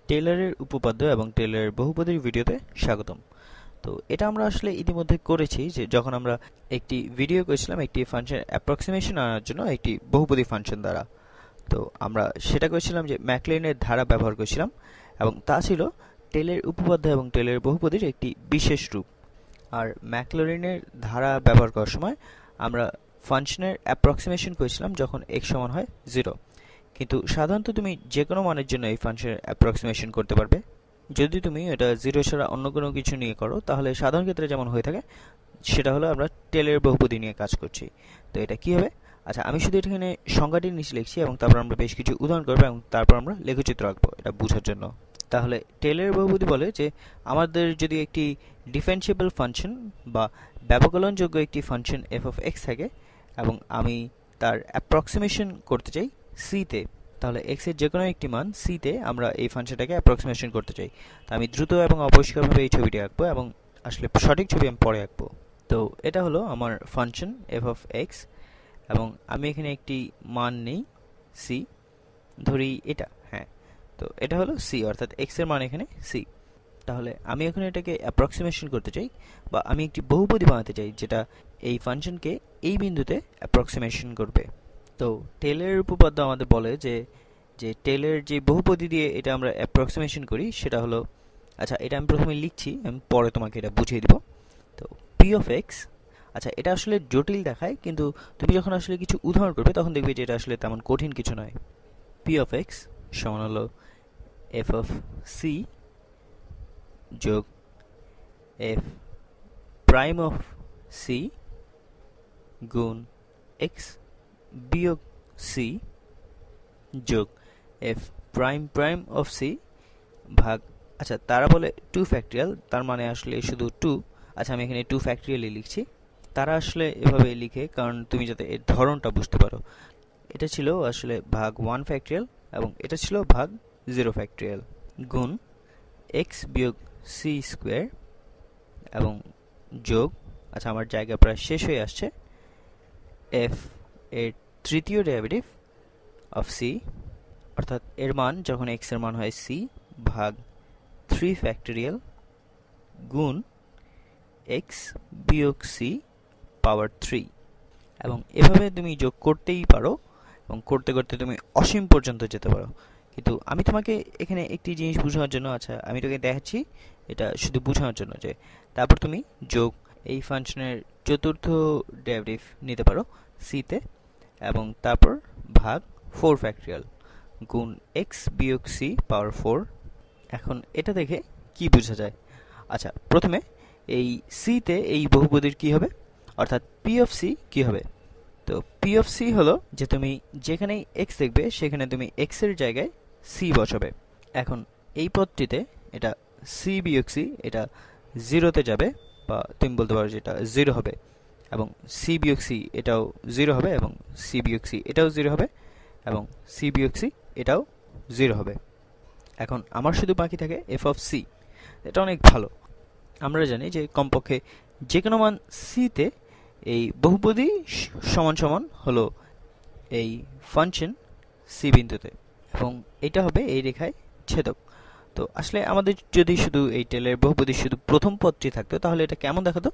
টেলরের উপপাদ্য এবং টেলরের বহুপদীর ভিডিওতে স্বাগতম। তো এটা আমরা আসলে ইতিমধ্যে করেছি যে যখন আমরা একটি ভিডিও করেছিলাম একটি ফাংশন অ্যাপ্রক্সিমেশন আনার জন্য একটি বহুপদী ফাংশন দ্বারা। তো আমরা সেটা করেছিলাম যে ম্যাকলেনের ধারা ব্যবহার করেছিলাম এবং তা ছিল টেলের উপপাদ্য এবং টেলের বহুপদীর একটি বিশেষ রূপ। আর ম্যাকলরিনের ধারা ব্যবহার করার সময় আমরা ফাংশনের অ্যাপ্রক্সিমেশন করেছিলাম যখন x সমান হয় 0। কিন্তু সাধারণত তুমি যে কোনো মানের জন্য এই ফাংশনের অ্যাপ্রক্সিমেশন করতে পারবে। যদি তুমি এটা 0 ছাড়া অন্য কোনো কিছু নিয়ে করো তাহলে সাধারণ ক্ষেত্রে যেমন হয়ে থাকে সেটা হলো আমরা টেলের বহুপদী নিয়ে কাজ করছি। তো এটা কি হবে? আচ্ছা, আমি শুধু এখানে সংজ্ঞাটি নিচে লিখছি এবং তারপর আমরা বেশ কিছু উদাহরণ করবো এবং তারপর আমরা লেখচিত্র আঁকবো এটা বোঝার জন্য। তাহলে টেলের বহুপদী বলে যে আমাদের যদি একটি ডিফারেন্সিয়েবল ফাংশন বা ব্যবকলনযোগ্য একটি ফাংশন f অফ x থাকে এবং আমি তার অ্যাপ্রক্সিমেশন করতে চাই c তে, তাহলে x এর যে কোনো একটি মান c তে আমরা এই ফাংশনটাকে অ্যাপ্রক্সিমেশন করতে চাই। তো আমি দ্রুত এবং অপরিষ্কারভাবে এই ছবিটি আঁকবো এবং আসলে সঠিক ছবি আমি পরে আঁকবো। তো এটা হলো আমার ফাংশন f অফ x এবং আমি এখানে একটি মান নেই c, ধরি এটা, হ্যাঁ। তো এটা হলো c, অর্থাৎ x এর মান এখানে c। তাহলে আমি এখন এটাকে অ্যাপ্রক্সিমেশন করতে চাই বা আমি একটি বহুপদী বানাতে চাই যেটা এই ফাংশনকে এই বিন্দুতে অ্যাপ্রক্সিমেশন করবে। তো টেলরের উপপাদ্য আমাদের বলে যে যে টেলরের যে বহুপদী দিয়ে এটা আমরা অ্যাপ্রক্সিমেশন করি সেটা হলো, আচ্ছা এটা আমি প্রথমে লিখছি, আমি পরে তোমাকে এটা বুঝিয়ে দিব। তো পি অফ এক্স, আচ্ছা এটা আসলে জটিল দেখায় কিন্তু তুমি যখন আসলে কিছু উদাহরণ করবে তখন দেখবে যে এটা আসলে তেমন কঠিন কিছু নয়। পি অফ এক্স সমান হলো এফ অফ সি যোগ এফ প্রাইম অফ সি গুণ এক্স বিয়োগ সি যোগ F prime prime of C ভাগ, আচ্ছা তারা বলে 2 ফ্যাক্টরিয়াল, তার মানে আসলে শুধু 2। আচ্ছা আমি এখানে 2 ফ্যাক্টরিয়ালই লিখছি। তারা আসলে এভাবে লিখে কারণ তুমি যাতে এর ধরনটা বুঝতে পারো। এটা ছিল আসলে ভাগ 1 ফ্যাক্টরিয়াল এবং এটা ছিল ভাগ 0 ফ্যাক্টরিয়াল গুণ এক্স বিয়োগ সি স্কোয়ার এবং যোগ, আচ্ছা আমার জায়গা প্রায় শেষ হয়ে আসছে, এফ এর তৃতীয় ডেরিভেটিভ অফ সি, অর্থাৎ এর মান যখন x এর মান হয় c ভাগ 3 ফ্যাক্টরিয়াল গুণ x বিয়োগ c পাওয়ার 3। এবং এভাবে তুমি যোগ করতেই পারো এবং করতে করতে তুমি অসীম পর্যন্ত যেতে পারো। কিন্তু আমি তোমাকে এখানে একটি জিনিস বোঝানোর জন্য, আচ্ছা আমি তোকে দেখাচ্ছি এটা শুধু বোঝানোর জন্য যে তারপর তুমি যোগ এই ফাংশনের চতুর্থ ডেরিভেটিভ নিতে পারো c তে এবং তারপর ভাগ 4 ফ্যাক্টরিয়াল গুণ x বিয়োগ c পাওয়ার 4। এখন এটা দেখে কি বোঝা যায়? আচ্ছা প্রথমে এই c তে এই বহুপদীর কি হবে, অর্থাৎ p অফ c কি হবে? তো p অফ c হলো যে তুমি যেখানেই x দেখবে সেখানে তুমি x এর জায়গায় c বসাবে। এখন এই পদটিতে এটা c বিয়োগ c এটা 0 তে যাবে বা তুমি বলতে পারো যে এটা 0 হবে এবং c বিয়োগ c এটাও 0 হবে এবং c বিয়োগ c এটাও 0 হবে এবং c বিয়োগ c এটাও 0 হবে। এখন আমার শুধু বাকি থাকে f অফ c। এটা অনেক ভালো, আমরা জানি যে কমপক্ষে যে কোনো মান c তে এই বহুপদী সমান সমান হলো এই ফাংশন c বিন্দুতে এবং এটা হবে এই রেখায় ছেদক। তো আসলে আমাদের যদি শুধু এই টেলের বহুপদীর শুধু প্রথম পদটি থাকতো তাহলে এটা কেমন দেখাতো?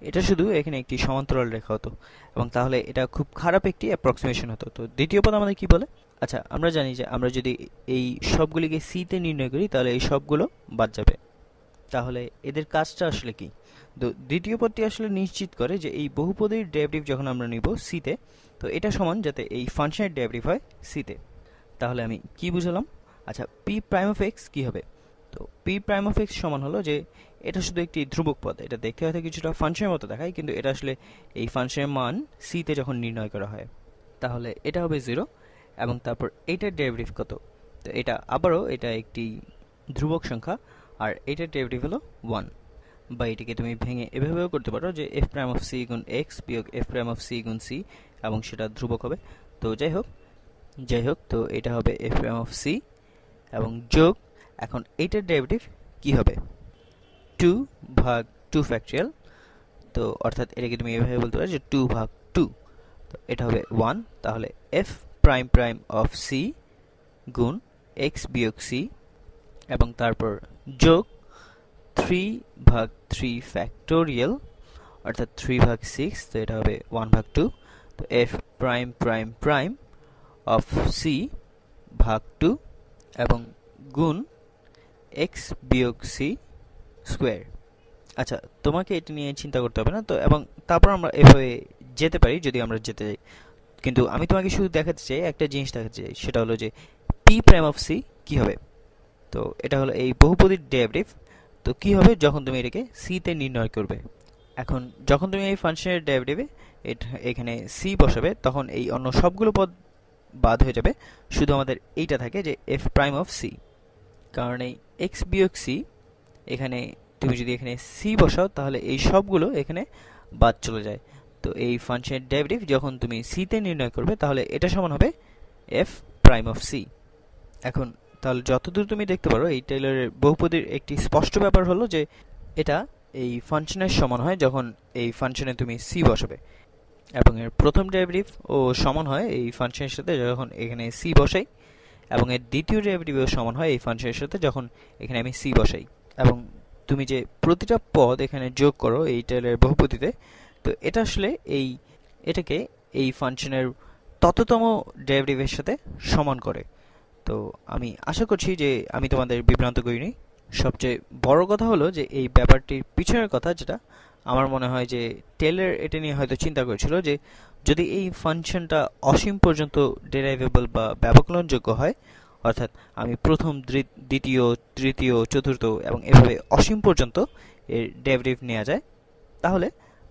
এটা শুধু এখানে একটি সমান্তরাল রেখা হতো এবং তাহলে এটা খুব খারাপ একটি অ্যাপ্রক্সিমেশন হতো। তো দ্বিতীয় পদ আমাদের কি বলে? আচ্ছা আমরা জানি যে আমরা যদি এই সবগুলিকে c তে নির্ণয় করি তাহলে এই সবগুলো বাদ যাবে। তাহলে এদের কাজটা আসলে কি? তো দ্বিতীয় পদটি আসলে নিশ্চিত করে যে এই বহুপদীর ডেরিভেটিভ যখন আমরা নিব c তে, তো এটা সমান যাতে এই ফাংশনের ডেরিভেটিভ হয় c তে। তাহলে আমি কি বুঝালাম? আচ্ছা p প্রাইম অফ x কি হবে? তো p প্রাইম অফ x সমান হলো যে এটা শুধু একটি ধ্রুবক পদ, এটা দেখতে হয়তো কিছুটা ফাংশনের মতো দেখায় কিন্তু এটা আসলে এই ফাংশনের মান c তে যখন নির্ণয় করা হয় তাহলে এটা হবে 0 এবং তারপর এইটার ডেরিভেটিভ কত? তো এটা আবারও এটা একটি ধ্রুবক সংখ্যা আর এইটার ডেরিভেটিভ হলো 1। বা এটাকে তুমি ভেঙে এভাবেও করতে পারো যে f প্রাইম অফ c গুণ x বিয়োগ f প্রাইম অফ c গুণ c এবং সেটা ধ্রুবক হবে। তো যাই হোক তো এটা হবে f প্রাইম অফ c এবং যোগ, এখন এইটার ডেরিভেটিভ কি হবে? 2 ভাগ 2 ফ্যাক্টরিয়াল, তো অর্থাৎ এটাকে তুমি এভাবে বলতে পারো যে 2 ভাগ 2, তো এটা হবে 1। তাহলে f prime prime of c গুণ x বিয়োগ c এবং তারপর যোগ 3/3 অর্থাৎ 3/6, তো এটা হবে 1/2। তো f prime prime prime of c ভাগ 2 এবং গুণ x বিয়োগ c স্কোয়ার। আচ্ছা, তোমাকে এটা নিয়ে চিন্তা করতে হবে না তো। এবং তারপর আমরা এভাবে যেতে পারি যদি আমরা যেতে চাই, কিন্তু আমি তোমাকে শুধু দেখাতে চাই, একটা জিনিস দেখাতে চাই, সেটা হলো যে p প্রাইম অফ c কি হবে। তো এটা হলো এই বহুপদীর ডেরিভেটিভ। তো কি হবে যখন তুমি এটাকে c তে নির্ণয় করবে। এখন যখন তুমি এই ফাংশনের ডেরিভেটিভে এখানে c বসাবে, তখন এই অন্য সবগুলো পদ বাদ হয়ে যাবে, শুধু আমাদের এইটা থাকে যে f প্রাইম অফ c। কারণ এই x বিয়োগ c, এখানে তুমি যদি এখানে c বসাও তাহলে এই সবগুলো এখানে বাদ চলে যায়। তো এই ফাংশনের ডেরিভেটিভ যখন তুমি c তে নির্ণয় করবে তাহলে এটা সমান হবে f প্রাইম অফ c। এখন তাহলে যতদূর তুমি দেখতে পারো, এই টেইলরের বহুপদীর একটি স্পষ্ট ব্যাপার হলো যে এটা এই ফাংশনের সমান হয় যখন এই ফাংশনে তুমি c বসাবে, এবং এর প্রথম ডেরিভেটিভ ও সমান হয় এই ফাংশনের সাথে যখন এখানে c বসাই, এবং এর দ্বিতীয় ডেরিভেটিভও সমান হয় এই ফাংশনের সাথে যখন এখানে আমি c বসাই। এবং তুমি যে প্রতিটা পদ এখানে যোগ করো এই টেইলরের বহুপদীতে, তো এটা আসলে এটাকে এই ফাংশনের তততম ডেরিভেটিভের সাথে সমান করে। তো আমি আশা করছি যে আমি তোমাদের বিভ্রান্ত করিনি। সবচেয়ে বড় কথা হলো যে এই ব্যাপারটির পিছনের কথা, যেটা আমার মনে হয় যে টেইলর এটা নিয়ে হয়তো চিন্তা করেছিল যে যদি এই ফাংশনটা অসীম পর্যন্ত ডেরাইভেবল বা ব্যবকলনযোগ্য হয়, অর্থাৎ আমি প্রথম, দ্বিতীয়, তৃতীয়, চতুর্থ এবং এভাবে অসীম পর্যন্ত এর ডেরিভেটিভ নেওয়া যায়, তাহলে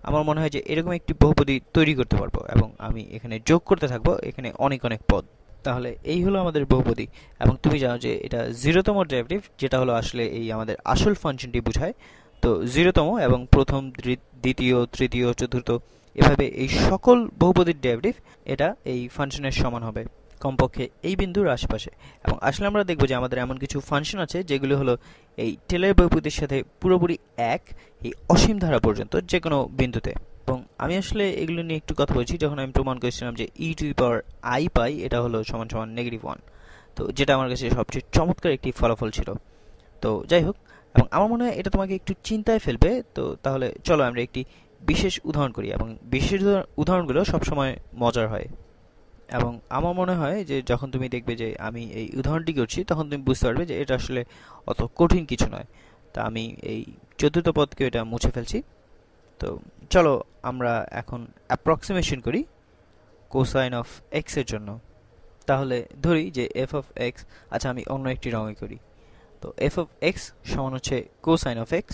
আমার মনে হয় যে এরকম একটি বহুপদী তৈরি করতে পারবো এবং আমি এখানে যোগ করতে থাকবো এখানে অনেক অনেক পদ। তাহলে এই হলো আমাদের বহুপদী। এবং তুমি জানো যে এটা 0তম ডেরিভেটিভ, যেটা হলো আসলে এই আমাদের আসল ফাংশনটি বোঝায়। তো 0তম এবং প্রথম, দ্বিতীয়, তৃতীয়, চতুর্থ এভাবে এই সকল বহুপদীর ডেরিভেটিভ এটা এই ফাংশনের সমান হবে, কমপক্ষে এই বিন্দুর আশেপাশে। এবং আসলে আমরা দেখব যে আমাদের এমন কিছু ফাংশন আছে যেগুলো হলো এই টেইলরের বহুপদীর সাথে পুরোপুরি এক, এই অসীম ধারা পর্যন্ত যে কোনো বিন্দুতে। এবং আমি আসলে এগুলো নিয়ে একটু কথা বলছি যখন আমি প্রমাণ করেছিলাম যে e⁻i পাই এটা হলো সমান সমান -1, তো যেটা আমার কাছে সবচেয়ে চমৎকার একটি ফলাফল ছিল। তো যাই হোক, এবং আমার মনে হয় এটা তোমাকে একটু চিন্তায় ফেলবে। তো তাহলে চলো আমরা একটি বিশেষ উদাহরণ করি, এবং বিশেষ উদাহরণগুলো সবসময় মজার হয়। এবং আমার মনে হয় যে যখন তুমি দেখবে যে আমি এই উদাহরণটি করছি, তখন তুমি বুঝতে পারবে যে এটা আসলে অত কঠিন কিছু নয়। তা আমি এই চতুর্থ পদকে এটা মুছে ফেলছি। তো চলো আমরা এখন অ্যাপ্রক্সিমেশন করি কোসাইন অফ x এর জন্য। তাহলে ধরি যে f অফ x, আচ্ছা আমি অন্য একটি রঙে করি। তো f অফ x সমান হচ্ছে কোসাইন অফ x।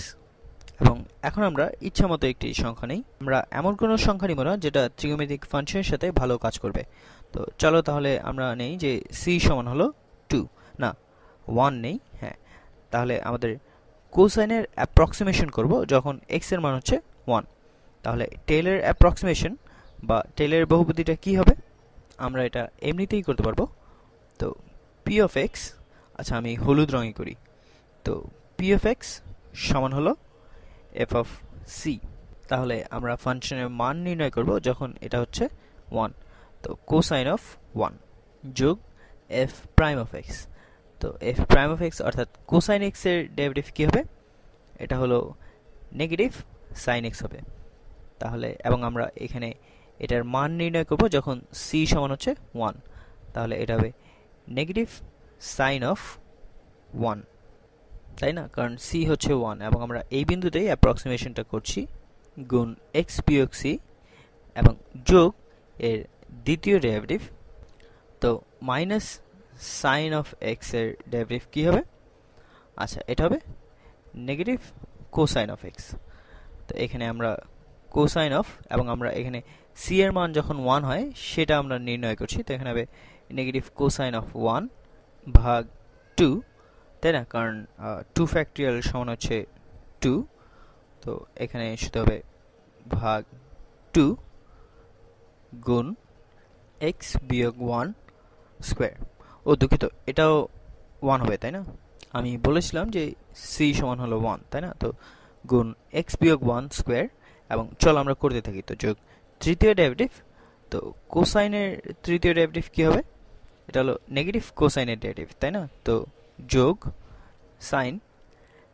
এবং এখন আমরা ইচ্ছা মতো একটি সংখ্যা নেই, আমরা এমন কোনো সংখ্যা নিব না যেটা ত্রিগোণমিতিক ফাংশনের সাথে ভালো কাজ করবে। তো চলো তাহলে আমরা নেই যে c সমান হলো 2, না 1 নেই, হ্যাঁ। তাহলে আমাদের কোসাইনের অ্যাপ্রক্সিমেশন করব যখন x এর মান হচ্ছে 1। তাহলে টেইলরের অ্যাপ্রক্সিমেশন বা টেইলরের বহুপদীটা কি হবে, আমরা এটা এমনিতেই করতে পারবো। তো p অফ x, আচ্ছা আমি হলুদ রঙে করি। তো p অফ x সমান হলো f অফ c। তাহলে আমরা ফাংশনের মান নির্ণয় করব যখন এটা হচ্ছে 1। তো কোসাইন অফ 1 যোগ f প্রাইম অফ x। তো f প্রাইম অফ x অর্থাৎ কোসাইন x এর ডেরিভেটিভ কি হবে, এটা হলো নেগেটিভ সাইন x হবে। তাহলে এবং আমরা এখানে এটার মান নির্ণয় করব যখন c সমান হচ্ছে 1। তাহলে এটা হবে নেগেটিভ সাইন অফ 1, তাই না? কারণ c হচ্ছে 1 এবং আমরা এই বিন্দুতেই অ্যাপ্রক্সিমেশনটা করছি, গুণ x বিয়োগ c এবং যোগ এর দ্বিতীয় ডেরিভেটিভ। তো মাইনাস সাইন অফ x এর ডেরিভেটিভ কি হবে, আচ্ছা এটা হবে নেগেটিভ কোসাইন অফ x। তো এখানে আমরা কোসাইন অফ, এবং আমরা এখানে c এর মান যখন 1 হয় সেটা আমরা নির্ণয় করছি। তো এখানে হবে নেগেটিভ কোসাইন অফ 1 ভাগ 2, তাই না? কারণ 2 ফ্যাক্টরিয়াল সমান হচ্ছে 2। তো এখানে শুধু হবে ভাগ 2 গুণ x বিয়োগ 1 স্কোয়ার। ও দুঃখিত, এটাও 1 হবে, তাই না? আমি বলেছিলাম যে c সমান হলো 1, তাই না? তো গুণ x বিয়োগ 1 স্কোয়ার, এবং চলো আমরা করতে থাকি। তো যোগ তৃতীয় ডেরিভেটিভ। তো কোসাইনের তৃতীয় ডেরিভেটিভ কি হবে, এটা হলো নেগেটিভ কোসাইনের ডেরিভেটিভ, তাই না? তো যোগ সাইন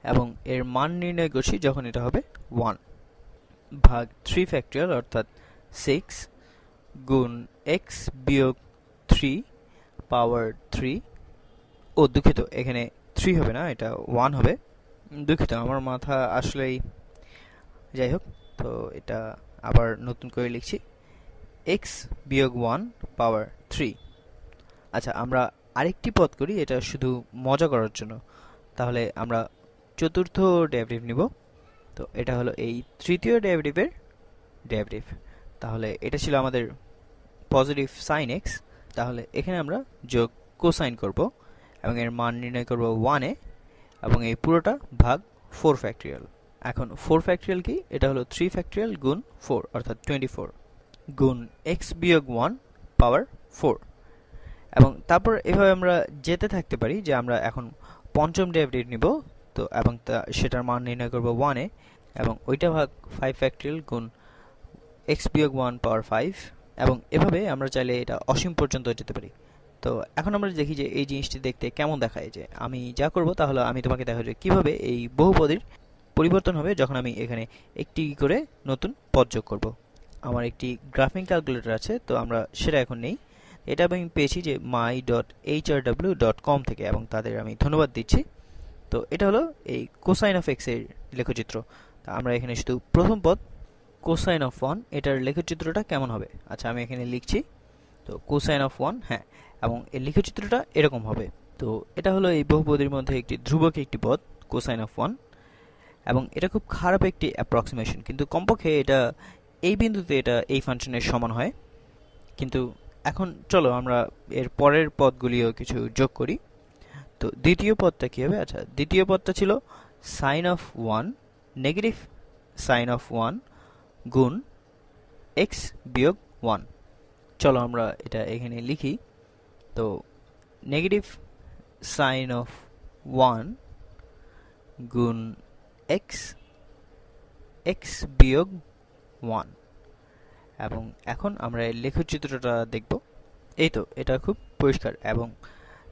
এবং এর মান নির্ণয় করছি যখন এটা হবে 1 ভাগ 3 ফ্যাক্টরিয়াল অর্থাৎ 6 গুণ x বিয়োগ 3 পাওয়ার 3 ও দুঃখিত এখানে 3 হবে না, এটা 1 হবে। দুঃখিত, আমার মাথা আসলেই, যাই হোক, তো এটা আবার নতুন করে লিখছি x বিয়োগ 1 পাওয়ার 3। আচ্ছা, আমরা আরেকটি পদ করি, এটা শুধু মজা করার জন্য। তাহলে আমরা চতুর্থ ডেরিভেটিভ নিব। তো এটা হলো এই তৃতীয় ডেরিভেটিভের ডেরিভেটিভ। তাহলে এটা ছিল আমাদের পজিটিভ সাইন x। তাহলে এখানে আমরা যোগ কোসাইন করব এবং এর মান নির্ণয় করব 1 এ এবং এই পুরোটা ভাগ 4 ফ্যাক্টরিয়াল। এখন 4 ফ্যাক্টরিয়াল কি? এটা হলো 3 ফ্যাক্টরিয়াল গুণ 4 অর্থাৎ 24 গুণ x বিয়োগ 1 পাওয়ার 4। এবং তারপর এভাবে আমরা যেতে থাকতে পারি যে আমরা এখন পঞ্চম ডেরিভেটিভ নিব। তো এবং সেটার মান নির্ণয় করব 1 এ এবং ওইটা ভাগ 5 ফ্যাক্টরিয়াল গুণ x বিয়োগ 1 পাওয়ার 5 এবং এভাবে আমরা চাইলে এটা অসীম পর্যন্ত যেতে পারি। তো এখন আমরা দেখি যে এই জিনিসটি দেখতে কেমন দেখায়। যে আমি যা করব তাহলে আমি তোমাকে দেখাবো যে কীভাবে এই বহুপদীর পরিবর্তন হবে যখন আমি এখানে একটি করে নতুন পদ যোগ করব। আমার একটি গ্রাফিং ক্যালকুলেটর আছে, তো আমরা সেটা এখন নেই। এটা আমি পেয়েছি যে my.hrw.com থেকে এবং তাদের আমি ধন্যবাদ দিচ্ছি। তো এটা হলো এই কোসাইন অফ এক্স এর লেখচিত্র। তা আমরা এখানে শুধু প্রথম পদ কোসাইন অফ 1, এটার লেখচিত্রটা কেমন হবে। আচ্ছা, আমি এখানে লিখছি তো কোসাইন অফ 1, হ্যাঁ, এবং এর লেখচিত্রটা এরকম হবে। তো এটা হলো এই বহুপদীর মধ্যে একটি ধ্রুবক একটি পদ কোসাইন অফ 1 এবং এটা খুব খারাপ একটি অ্যাপ্রক্সিমেশন, কিন্তু কমপক্ষে এটা এই বিন্দুতে এটা এই ফাংশনের সমান হয়। কিন্তু এখন চলো আমরা এর পরের পদগুলিও কিছু যোগ করি। তো দ্বিতীয় পদটা কী হবে? আচ্ছা, দ্বিতীয় পদটা ছিল sine of 1 negative sine of 1 গুণ x বিয়োগ 1। চলো আমরা এটা এখানে লিখি। তো নেগেটিভ সাইন অফ 1 গুণ x বিয়োগ 1 এবং এখন আমরা এর লেখচিত্রটা দেখব। এই তো, এটা খুব পরিষ্কার। এবং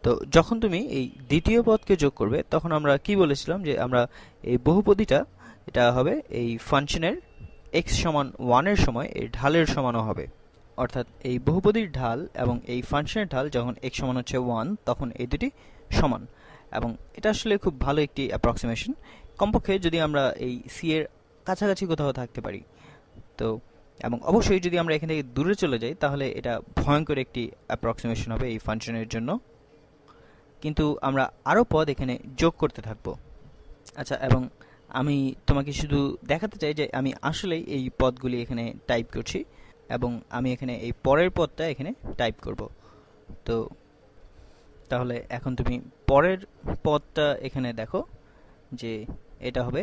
তো যখন তুমি এই দ্বিতীয় পদকে যোগ করবে তখন আমরা কি বলেছিলাম যে আমরা এই বহুপদীটা এটা হবে এই ফাংশনের x সমান 1 এর সময় এই ঢালের সমানও হবে। অর্থাৎ এই বহুপদীর ঢাল এবং এই ফাংশনের ঢাল যখন x সমান হচ্ছে 1 তখন এই দুটি সমান। এবং এটা আসলে খুব ভালো একটি অ্যাপ্রক্সিমেশন, কমপক্ষে যদি আমরা এই c এর কাছাকাছি কোথাও থাকতে পারি। তো এবং অবশ্যই যদি আমরা এখান থেকে দূরে চলে যাই তাহলে এটা ভয়ঙ্কর একটি অ্যাপ্রক্সিমেশন হবে এই ফাংশনের জন্য। কিন্তু আমরা আরও পদ এখানে যোগ করতে থাকবো। আচ্ছা, এবং আমি তোমাকে শুধু দেখাতে চাই যে আমি আসলেই এই পদগুলি এখানে টাইপ করছি এবং আমি এখানে এই পরের পদটা এখানে টাইপ করব। তো তাহলে এখন তুমি পরের পদটা এখানে দেখো যে এটা হবে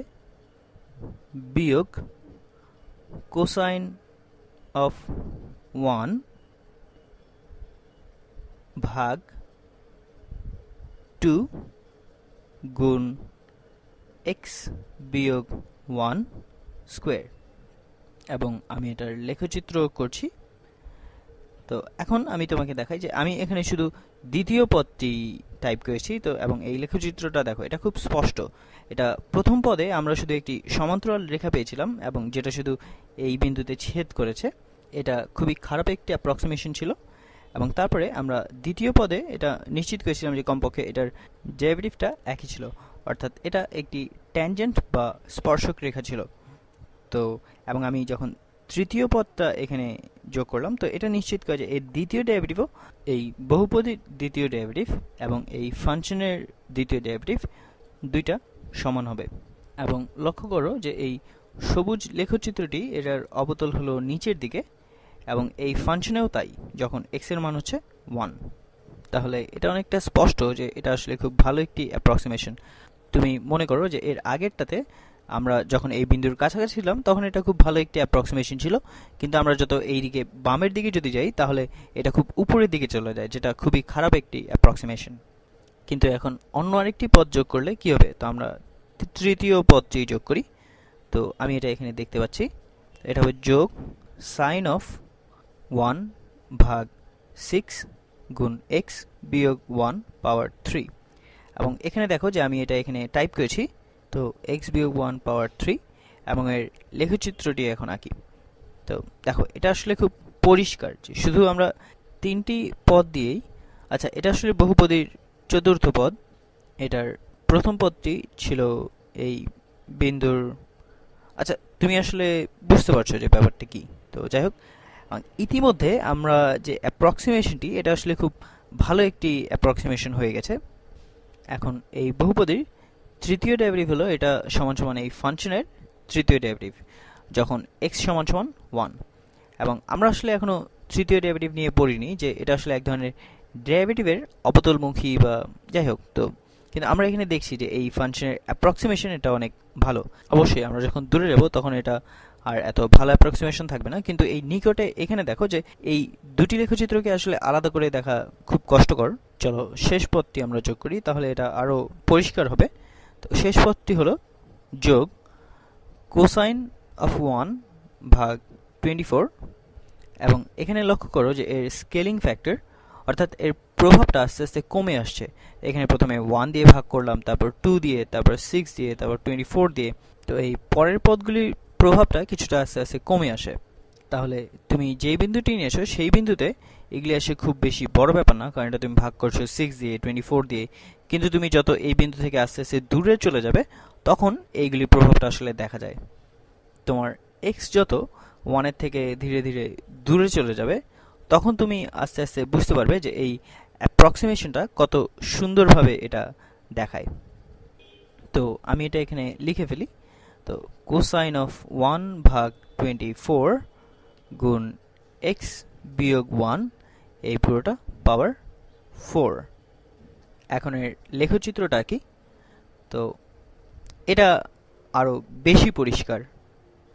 বিয়োগ কোসাইন অফ 1 ভাগ 2 গুণ x বিয়োগ 1 স্কোয়ার এবং আমি এটার লেখচিত্র করছি। তো এখন আমি তোমাকে দেখাই যে আমি এখানে শুধু দ্বিতীয় পদটি টাইপ করেছি। তো এবং এই লেখচিত্রটা দেখো, এটা খুব স্পষ্ট। এটা প্রথম পদে আমরা শুধু একটি সমান্তরাল রেখা পেয়েছিলাম এবং যেটা শুধু এই বিন্দুতে ছেদ করেছে। এটা খুবই খারাপ একটি অ্যাপ্রক্সিমেশন ছিল। এবং তারপরে আমরা দ্বিতীয় পদে এটা নিশ্চিত করেছিলাম যে কমপক্ষে এটার ডেরিভেটিভটা একই ছিল, অর্থাৎ এটা একটি ট্যানজেন্ট বা স্পর্শক রেখা ছিল। তো এবং আমি যখন তৃতীয় পদটা এখানে যোগ করলাম তো এটা নিশ্চিত করে যে এর দ্বিতীয় ডেরিভেটিভও এই বহুপদীর দ্বিতীয় ডেরিভেটিভ এবং এই ফাংশনের দ্বিতীয় ডেরিভেটিভ দুইটা সমান হবে। এবং লক্ষ্য করো যে এই সবুজ লেখচিত্রটি এটার অবতল হলো নিচের দিকে এবং এই ফাংশনেও তাই, যখন x এর মান হচ্ছে 1। তাহলে এটা অনেকটা স্পষ্ট যে এটা আসলে খুব ভালো একটি অ্যাপ্রক্সিমেশন। তুমি মনে করো যে এর আগেরটাতে আমরা যখন এই বিন্দুর কাছাকাছি ছিলাম তখন এটা খুব ভালো একটি অ্যাপ্রক্সিমেশন ছিল, কিন্তু আমরা যত এই দিকে বামের দিকে যদি যাই তাহলে এটা খুব উপরের দিকে চলে যায়, যেটা খুবই খারাপ একটি অ্যাপ্রক্সিমেশন। কিন্তু এখন অন্য আরেকটি পদ যোগ করলে কি হবে? তো আমরা তৃতীয় পদটি যোগ করি। তো আমি এটা এখানে দেখতে পাচ্ছি, এটা হবে যোগ সাইন অফ 1 ভাগ 6 গুণ x বিয়োগ 1 পাওয়ার 3 এবং এখানে দেখো যে আমি এটা এখানে টাইপ করেছি। তো x বিয়োগ 1 পাওয়ার 3 এবং এর লেখচিত্রটি এখন আঁকি। তো দেখো এটা আসলে খুব পরিষ্কার যে শুধু আমরা তিনটি পদ দিয়েই, আচ্ছা এটা আসলে বহুপদীর চতুর্থ পদ। এটার প্রথম পদটি ছিল এই বিন্দুর, আচ্ছা তুমি আসলে বুঝতে পারছো যে ব্যাপারটা কি। তো যাই হোক, ইতিমধ্যে আমরা যে অ্যাপ্রক্সিমেশনটি, এটা আসলে খুব ভালো একটি অ্যাপ্রক্সিমেশন হয়ে গেছে। এখন এই বহুপদীর তৃতীয় ডেরিভেটিভ হলো এটা সমান সমান এই ফাংশনের তৃতীয় ডেরিভেটিভ যখন x সমান সমান 1। এবং আমরা আসলে এখনো তৃতীয় ডেরিভেটিভ নিয়ে পড়িনি, যে এটা আসলে এক ধরনের ডেরিভেটিভের অবতলমুখী বা যাই হোক। তো কিন্তু আমরা এখানে দেখছি যে এই ফাংশনের অ্যাপ্রক্সিমেশন এটা অনেক ভালো। অবশ্যই আমরা যখন দূরে যাব তখন এটা আর এত ভালো অ্যাপ্রক্সিমেশন থাকবে না, কিন্তু এই নিকটে এখানে দেখো যে এই দুটি লেখচিত্রকে আসলে আলাদা করে দেখা খুব কষ্টকর। চলো শেষ পদটি আমরা যোগ করি, তাহলে এটা আরো পরিষ্কার হবে। তো শেষ পদটি হলো যোগ কোসাইন অফ 1 ভাগ 24। এবং এখানে লক্ষ্য করো যে এর স্কেলিং ফ্যাক্টর, অর্থাৎ এর প্রভাবটা আস্তে আস্তে কমে আসছে। এখানে প্রথমে 1 দিয়ে ভাগ করলাম, তারপর 2 দিয়ে, তারপর 6 দিয়ে, তারপর 24 দিয়ে। তো এই পরের পদগুলির প্রভাবটা কিছুটা আস্তে আস্তে কমে আসে। তাহলে তুমি যেই বিন্দুটি নিয়েছো সেই বিন্দুতে এগুলি আসে খুব বেশি বড় ব্যাপার না, কারণ এটা তুমি ভাগ করছো 6 দিয়ে, 24 দিয়ে। কিন্তু তুমি যত এই বিন্দু থেকে আস্তে আস্তে দূরে চলে যাবে তখন এইগুলির প্রভাবটা আসলে দেখা যায়। তোমার x যত 1 এর থেকে ধীরে ধীরে দূরে চলে যাবে তখন তুমি আস্তে আস্তে বুঝতে পারবে যে এই অ্যাপ্রক্সিমেশনটা কত সুন্দরভাবে এটা দেখায়। তো আমি এটা এখানে লিখে ফেলি। তো কোসাইন অফ 1 ভাগ 24 গুণ x বিয়োগ 1 এই পুরোটা পাওয়ার 4। এখন এর লেখচিত্রটা কি, তো এটা আরো বেশি পরিষ্কার।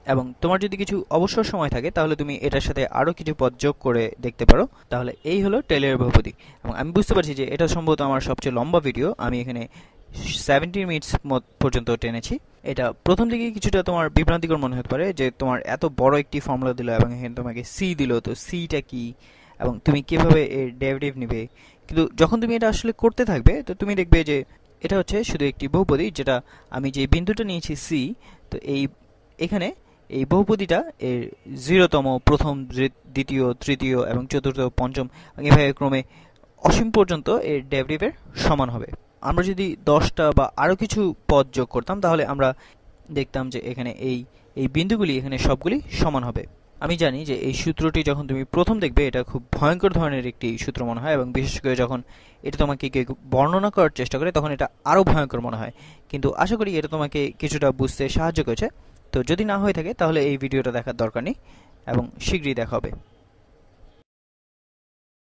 এবং তোমার যদি কিছু অবসর সময় থাকে তাহলে তুমি এটার সাথে আরো কিছু পদ যোগ করে দেখতে পারো। তাহলে এই হলো টেলরের বহুপদী। এবং আমি বুঝতে পারছি যে এটা সম্ভবত আমার সবচেয়ে লম্বা ভিডিও, আমি এখানে 70 মিনিটস পর্যন্ত টেনেছি। এটা প্রথম দিকে কিছুটা তোমার বিভ্রান্তিকর মনে হতে পারে যে তোমার এত বড় একটি ফর্মুলা দিল এবং এখানে তোমাকে সি দিল, তো সিটা কি এবং তুমি কিভাবে এর ডেরিভেটিভ নেবে। কিন্তু যখন তুমি এটা আসলে করতে থাকবে তো তুমি দেখবে যে এটা হচ্ছে শুধু একটি বহুপদী, যেটা আমি যে বিন্দুটা নিয়েছি সি, তো এখানে এই বহুপদীটা এর 0তম, প্রথম, দ্বিতীয়, তৃতীয় এবং চতুর্থ, পঞ্চম এভাবে ক্রমে অসীম পর্যন্ত এর ডেরিভেটিভের সমান হবে। আমরা যদি 10টা বা আরো কিছু পদ যোগ করতাম তাহলে আমরা দেখতাম যে এখানে এই বিন্দুগুলি এখানে সবগুলি সমান হবে। আমি জানি যে এই সূত্রটি যখন তুমি প্রথম দেখবে এটা খুব ভয়ঙ্কর ধরনের একটি সূত্র মনে হয়, এবং বিশেষ করে যখন এটা তোমাকে কেউ বর্ণনা করার চেষ্টা করে তখন এটা আরো ভয়ঙ্কর মনে হয়। কিন্তু আশা করি এটা তোমাকে কিছুটা বুঝতে সাহায্য করেছে। তো যদি না হয়ে থাকে তাহলে এই ভিডিওটা দেখার দরকার নেই এবং শীঘ্রই দেখা হবে।